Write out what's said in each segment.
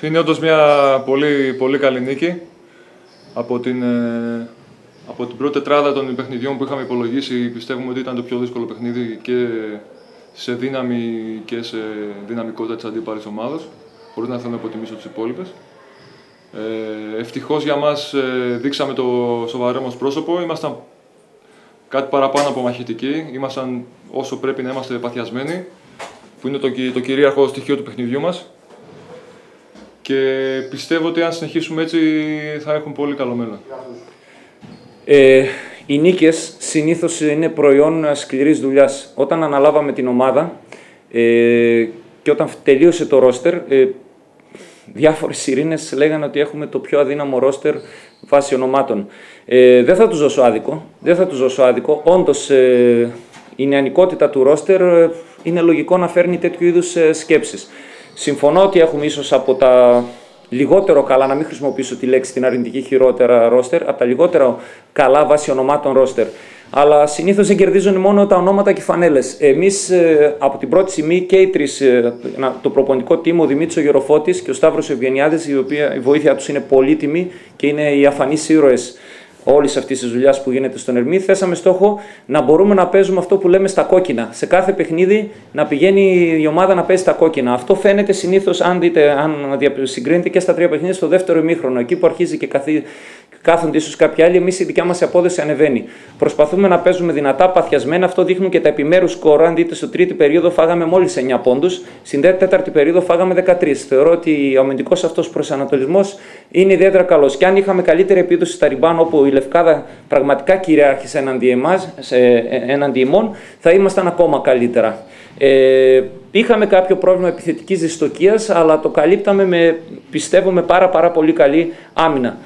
Είναι όντως μια πολύ καλή νίκη. Από την πρώτη τετράδα των παιχνιδιών που είχαμε υπολογίσει, πιστεύουμε ότι ήταν το πιο δύσκολο παιχνίδι και σε δύναμη και σε δυναμικότητα της αντίπαλης ομάδας, χωρίς να θέλω να υποτιμήσω τις υπόλοιπες. Ευτυχώς για μας δείξαμε το σοβαρό μας πρόσωπο. Ήμασταν κάτι παραπάνω από μαχητικοί. Ήμασταν όσο πρέπει να είμαστε παθιασμένοι, που είναι το κυρίαρχο στοιχείο του παιχνιδιού μας. Και πιστεύω ότι αν συνεχίσουμε έτσι θα έχουν πολύ καλό μέλλον. Οι νίκες συνήθως είναι προϊόν σκληρής δουλειάς. Όταν αναλάβαμε την ομάδα και όταν τελείωσε το ρόστερ, διάφορες σιρήνες λέγανε ότι έχουμε το πιο αδύναμο ρόστερ βάσει ονομάτων. Δεν θα τους δώσω άδικο. Όντως η νεανικότητα του ρόστερ είναι λογικό να φέρνει τέτοιου είδους σκέψεις. Συμφωνώ ότι έχουμε ίσως από τα λιγότερο καλά, να μην χρησιμοποιήσω τη λέξη την αρνητική χειρότερα ρόστερ, από τα λιγότερα καλά βάσει ονομάτων ρόστερ. Αλλά συνήθως δεν κερδίζουν μόνο τα ονόματα και οι φανέλες. Εμείς από την πρώτη στιγμή και οι τρεις, το προπονητικό team, ο Δημήτρης ο Γεροφώτης και ο Σταύρος Ευγενιάδης, η βοήθεια τους είναι πολύτιμη και είναι οι αφανείς ήρωες όλης αυτής της δουλειάς που γίνεται στον Ερμή, θέσαμε στόχο να μπορούμε να παίζουμε αυτό που λέμε στα κόκκινα. Σε κάθε παιχνίδι να πηγαίνει η ομάδα να παίζει στα κόκκινα. Αυτό φαίνεται συνήθως, αν συγκρίνεται και στα τρία παιχνίδια, στο δεύτερο ημίχρονο. Εκεί που αρχίζει και κάθονται ίσως κάποιοι άλλοι, εμείς η δικιά μας απόδοση ανεβαίνει. Προσπαθούμε να παίζουμε δυνατά, παθιασμένα. Αυτό δείχνουν και τα επιμέρους σκορ. Αν δείτε, στο τρίτη περίοδο φάγαμε μόλις 9 πόντους, στην τέταρτη περίοδο φάγαμε 13. Θεωρώ ότι ο αμυντικός αυτός προσανατολισμός είναι ιδιαίτερα καλός. Και αν είχαμε καλύτερη επίδοση στα ριμπάν, όπου η Λευκάδα πραγματικά κυριάρχησε έναντι ημών, θα ήμασταν ακόμα καλύτερα. Είχαμε κάποιο πρόβλημα επιθετικής δυστοκίας, αλλά το καλύπταμε πιστεύω με πάρα πολύ καλή άμυνα.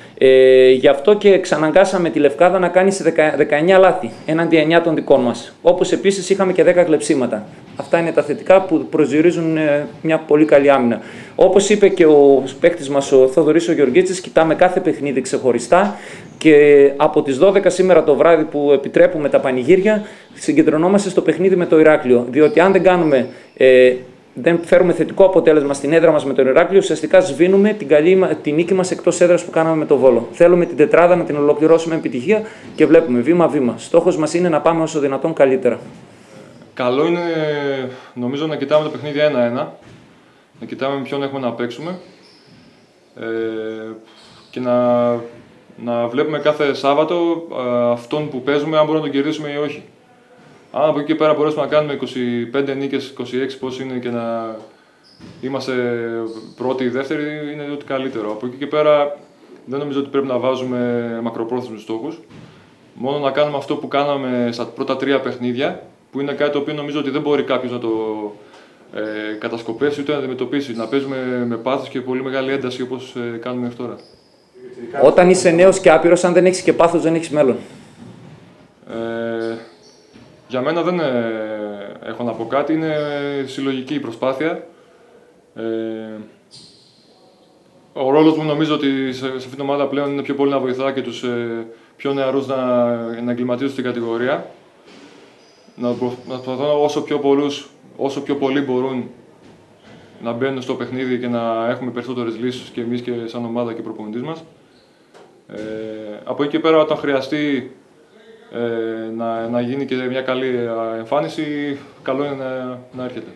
Γι' αυτό και εξαναγκάσαμε τη Λευκάδα να κάνει σε 19 λάθη έναντι 9 των δικών μας. Όπως επίσης είχαμε και 10 κλεψίματα. Αυτά είναι τα θετικά που προσδιορίζουν μια πολύ καλή άμυνα. Όπως είπε και ο παίκτης μας ο Θοδωρής ο Γεωργίτσης, κοιτάμε κάθε παιχνίδι ξεχωριστά και από τις 12 σήμερα το βράδυ που επιτρέπουμε τα πανηγύρια, συγκεντρωνόμαστε στο παιχνίδι με το Ηράκλειο. Διότι αν δεν φέρουμε θετικό αποτέλεσμα στην έδρα μας με τον Ηράκλειο, ουσιαστικά σβήνουμε την νίκη μας εκτός έδρας που κάναμε με το Βόλο. Θέλουμε την τετράδα να την ολοκληρώσουμε με επιτυχία και βλέπουμε βήμα-βήμα. Στόχος μας είναι να πάμε όσο δυνατόν καλύτερα. Καλό είναι, νομίζω, να κοιτάμε το παιχνίδι 1-1, να κοιτάμε με ποιον έχουμε να παίξουμε και να βλέπουμε κάθε Σάββατο αυτόν που παίζουμε, αν μπορούμε να τον κερδίσουμε ή όχι. Αν από εκεί και πέρα μπορέσουμε να κάνουμε 25 νίκες, 26 πώς είναι και να είμαστε πρώτοι ή δεύτεροι, είναι ό,τι καλύτερο. Από εκεί και πέρα δεν νομίζω ότι πρέπει να βάζουμε μακροπρόθεσμους στόχους. Μόνο να κάνουμε αυτό που κάναμε στα πρώτα 3 παιχνίδια, που είναι κάτι το οποίο νομίζω ότι δεν μπορεί κάποιος να το κατασκοπεύσει ούτε να αντιμετωπίσει. Να παίζουμε με πάθος και πολύ μεγάλη ένταση όπως κάνουμε μέχρι τώρα. Όταν είσαι νέος και άπειρος, αν δεν έχεις και πάθος, δεν έχεις μέλλον. Για μένα δεν έχω να πω κάτι, είναι συλλογική η προσπάθεια. Ο ρόλος μου νομίζω ότι σε αυτήν την ομάδα πλέον είναι πιο πολύ να βοηθά και τους πιο νεαρούς να εγκληματίζουν στην κατηγορία. Να προσπαθώ όσο πιο πολλοί μπορούν να μπαίνουν στο παιχνίδι και να έχουμε περισσότερες λύσεις και εμείς και σαν ομάδα και προπονητής μας. Από εκεί και πέρα, όταν χρειαστεί να γίνει και μια καλή εμφάνιση, καλό είναι να έρχεται.